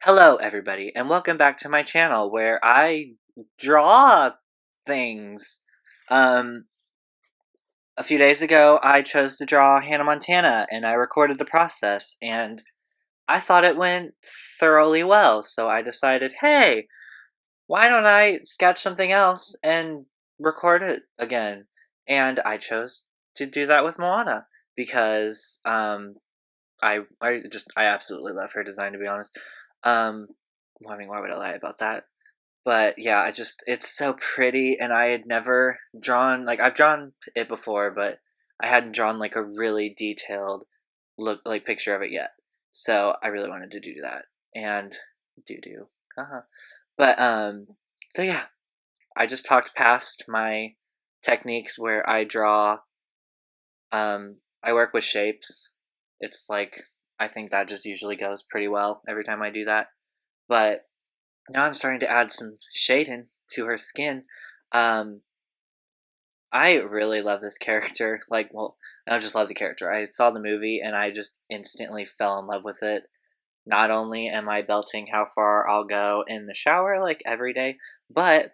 Hello, everybody, and welcome back to my channel where I draw things. Um, a few days ago, I chose to draw Hannah Montana, and I recorded the process, and I thought it went thoroughly well, so I decided, hey, why don't I sketch something else and record it again? And I chose to do that with Moana, because, I absolutely love her design, to be honest. Um, well, I mean, why would I lie about that? But yeah, it's so pretty, and I had never drawn, like, I've drawn it before, but I hadn't drawn, like, a really detailed picture of it yet. So I really wanted to do that. And do. Haha. But, so yeah, I just talked past my techniques where I work with shapes. It's like, I think that just usually goes pretty well every time I do that. But now I'm starting to add some shading to her skin. Um, I really love this character. Like, well, I don't just love the character. I saw the movie and I just instantly fell in love with it. Not only am I belting how far I'll go in the shower, like, every day, but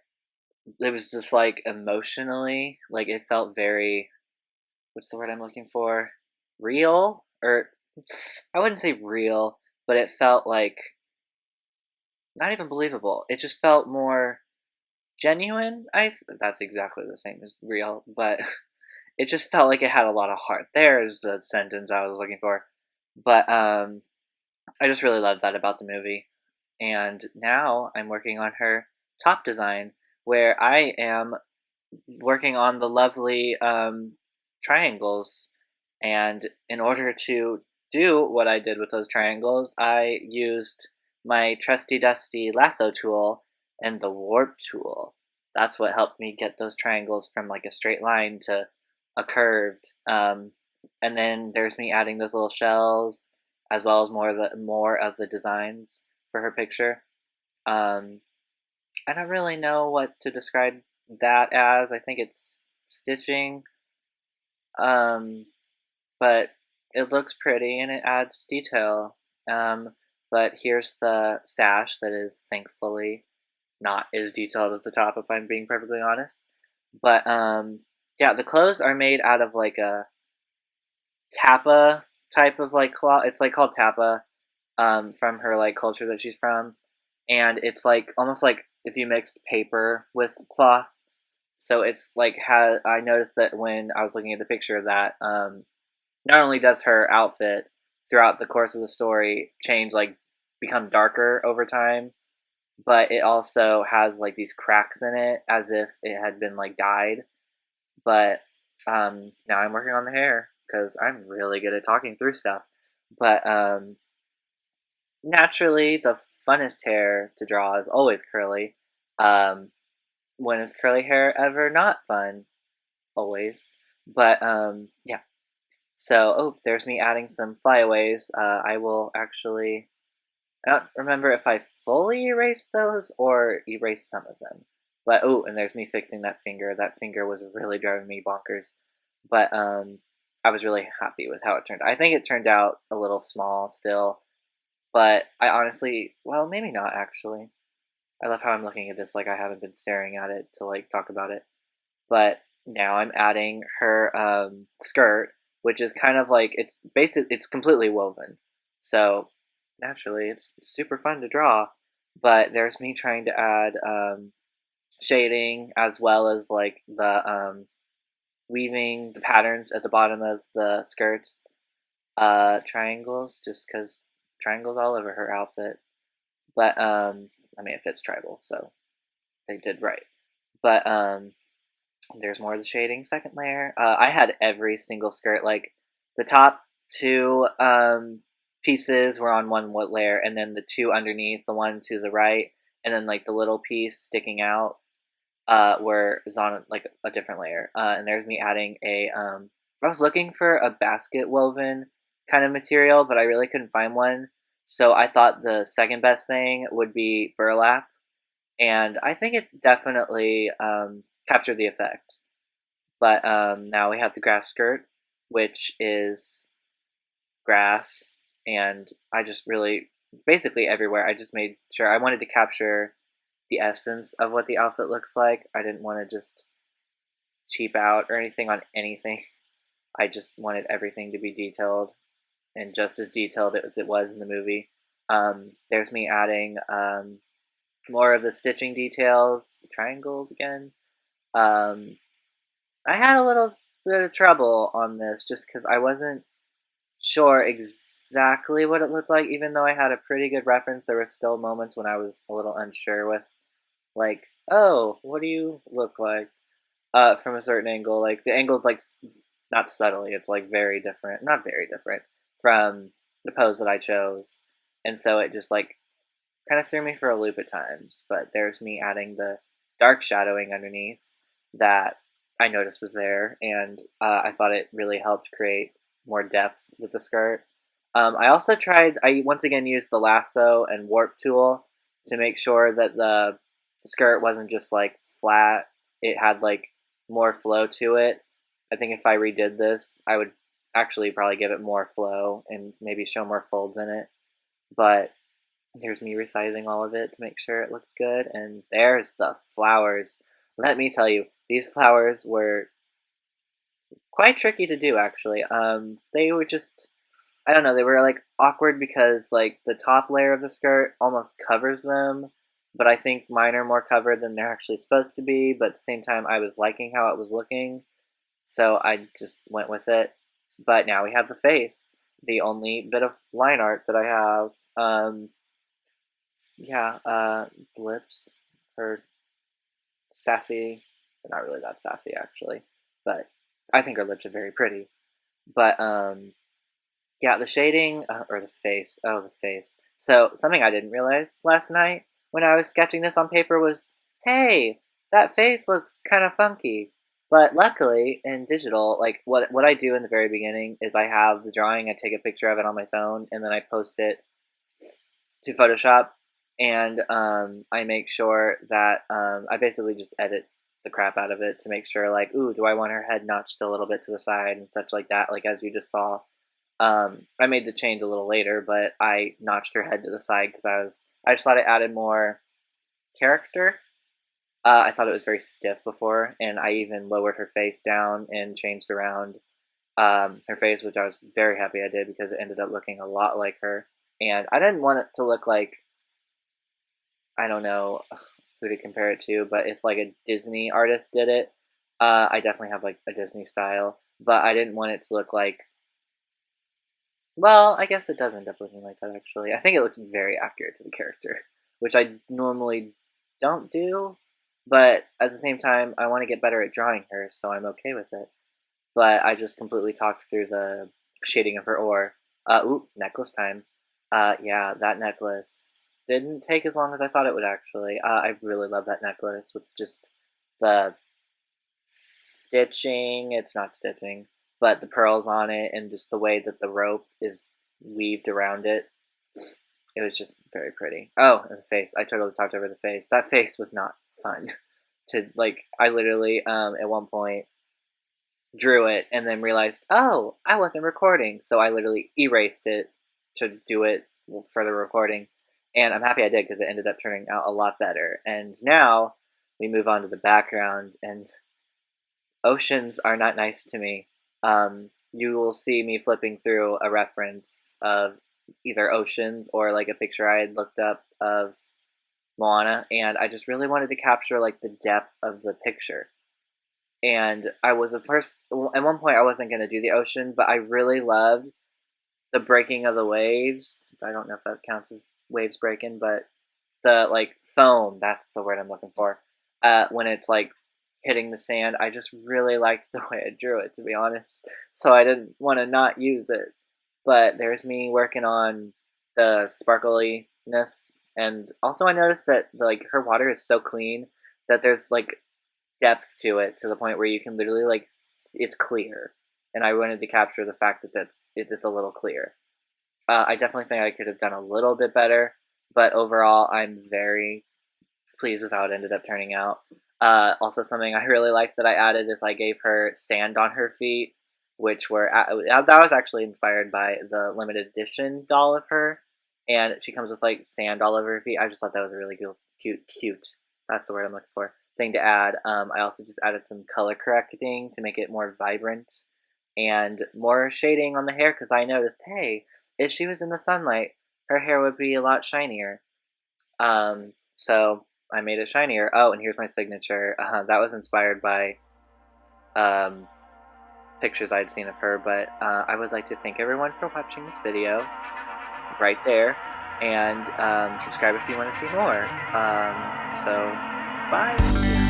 it was just, like, emotionally, like, it felt very, what's the word I'm looking for? Real? Or, I wouldn't say real, but it felt like, not even believable. It just felt more genuine. That's exactly the same as real, but it just felt like it had a lot of heart. There is the sentence I was looking for. But I just really loved that about the movie. And now I'm working on her top design, where I am working on the lovely triangles. And in order to do what I did with those triangles, I used my trusty dusty lasso tool and the warp tool. That's what helped me get those triangles from like a straight line to a curved. And then there's me adding those little shells, as well as more of the designs for her picture. Um, I don't really know what to describe that as. I think it's stitching, um, but it looks pretty and it adds detail. But here's the sash that is thankfully not as detailed at the top, if I'm being perfectly honest. But yeah, the clothes are made out of like a tappa type of like cloth. It's like called tappa, from her like culture that she's from, and it's like almost like if you mixed paper with cloth. So it's like I noticed that when I was looking at the picture that not only does her outfit throughout the course of the story change, like become darker over time, but it also has like these cracks in it as if it had been like dyed. But now I'm working on the hair because I'm really good at talking through stuff. But naturally, the funnest hair to draw is always curly. Um, when is curly hair ever not fun? Always. But yeah. So, oh, there's me adding some flyaways. I will actually. I don't remember if I fully erased those or erased some of them. But oh, and there's me fixing that finger. That finger was really driving me bonkers. But I was really happy with how it turned. I think it turned out a little small still, but I honestly, well, maybe not actually. I love how I'm looking at this like I haven't been staring at it to like talk about it. But now I'm adding her skirt, which is kind of like it's completely woven. So naturally, it's super fun to draw. But there's me trying to add shading as well as like the weaving the patterns at the bottom of the skirts, triangles, just because triangles all over her outfit. But I mean, it fits tribal, so they did right. But there's more of the shading. Second layer. I had every single skirt. Like the top two pieces were on one layer, and then the two underneath, the one to the right, and then like the little piece sticking out, is on like a different layer. And there's me adding a. I was looking for a basket woven kind of material, but I really couldn't find one. So I thought the second best thing would be burlap, and I think it definitely captured the effect. But now we have the grass skirt, which is grass, and I just really basically everywhere. I just made sure I wanted to capture the essence of what the outfit looks like. I didn't want to just cheap out or anything on anything. I just wanted everything to be detailed and just as detailed as it was in the movie. There's me adding more of the stitching details, triangles again. Um, I had a little bit of trouble on this just because I wasn't sure exactly what it looked like, even though I had a pretty good reference. There were still moments when I was a little unsure with, like, oh, what do you look like from a certain angle? Like, the angle's like not subtly, it's like very different, not very different from the pose that I chose. And so it just like kind of threw me for a loop at times. But there's me adding the dark shadowing underneath that I noticed was there, and I thought it really helped create more depth with the skirt. I also tried, I once again used the lasso and warp tool to make sure that the skirt wasn't just like flat, it had like more flow to it. I think if I redid this, I would actually probably give it more flow and maybe show more folds in it. But here's me resizing all of it to make sure it looks good. And there's the flowers. Let me tell you, these flowers were quite tricky to do, actually. They were just, I don't know, they were like awkward because like the top layer of the skirt almost covers them, but I think mine are more covered than they're actually supposed to be. But at the same time, I was liking how it was looking, so I just went with it. But now we have the face, the only bit of line art that I have. Yeah, the lips are sassy. They're not really that sassy actually, but I think her lips are very pretty. But yeah, the shading or the face. Oh, the face. So something I didn't realize last night when I was sketching this on paper was, hey, that face looks kind of funky. But luckily in digital, like what I do in the very beginning is I have the drawing, I take a picture of it on my phone, and then I post it to Photoshop, and I make sure that I basically just edit the crap out of it to make sure, like, ooh, do I want her head notched a little bit to the side and such like that, like as you just saw. I made the change a little later, but I notched her head to the side because I just thought it added more character. I thought it was very stiff before, and I even lowered her face down and changed around her face, which I was very happy I did because it ended up looking a lot like her. And I didn't want it to look like, I don't know who to compare it to, but if like a Disney artist did it, I definitely have like a Disney style, but I didn't want it to look like, well, I guess it does end up looking like that actually. I think it looks very accurate to the character, which I normally don't do, but at the same time, I want to get better at drawing her, so I'm okay with it. But I just completely talked through the shading of her oar. Ooh, necklace time. Yeah, that necklace didn't take as long as I thought it would actually. I really love that necklace with just the stitching. It's not stitching, but the pearls on it and just the way that the rope is weaved around it. It was just very pretty. Oh, and the face. I totally talked over the face. That face was not fun to like. I literally at one point drew it and then realized, oh, I wasn't recording. So I literally erased it to do it for the recording. And I'm happy I did because it ended up turning out a lot better. And now we move on to the background, and oceans are not nice to me. You will see me flipping through a reference of either oceans or like a picture I had looked up of Moana, and I just really wanted to capture like the depth of the picture. And I was at first, at one point I wasn't going to do the ocean, but I really loved the breaking of the waves. I don't know if that counts as waves breaking, but the like foam, that's the word I'm looking for. When it's like hitting the sand, I just really liked the way I drew it, to be honest. So I didn't want to not use it. But there's me working on the sparkliness, and also I noticed that like her water is so clean that there's like depth to it to the point where you can literally like it's clear, and I wanted to capture the fact that it's a little clear. I definitely think I could have done a little bit better, but overall I'm very pleased with how it ended up turning out. Also, something I really liked that I added is I gave her sand on her feet, which were that was actually inspired by the limited edition doll of her. and she comes with like sand all over her feet. I just thought that was a really cute. That's the word I'm looking for. Thing to add. I also just added some color correcting to make it more vibrant and more shading on the hair because I noticed, hey, if she was in the sunlight, her hair would be a lot shinier. So I made it shinier. Oh, and here's my signature. That was inspired by pictures I'd seen of her, but I would like to thank everyone for watching this video right there, and subscribe if you want to see more. So, bye!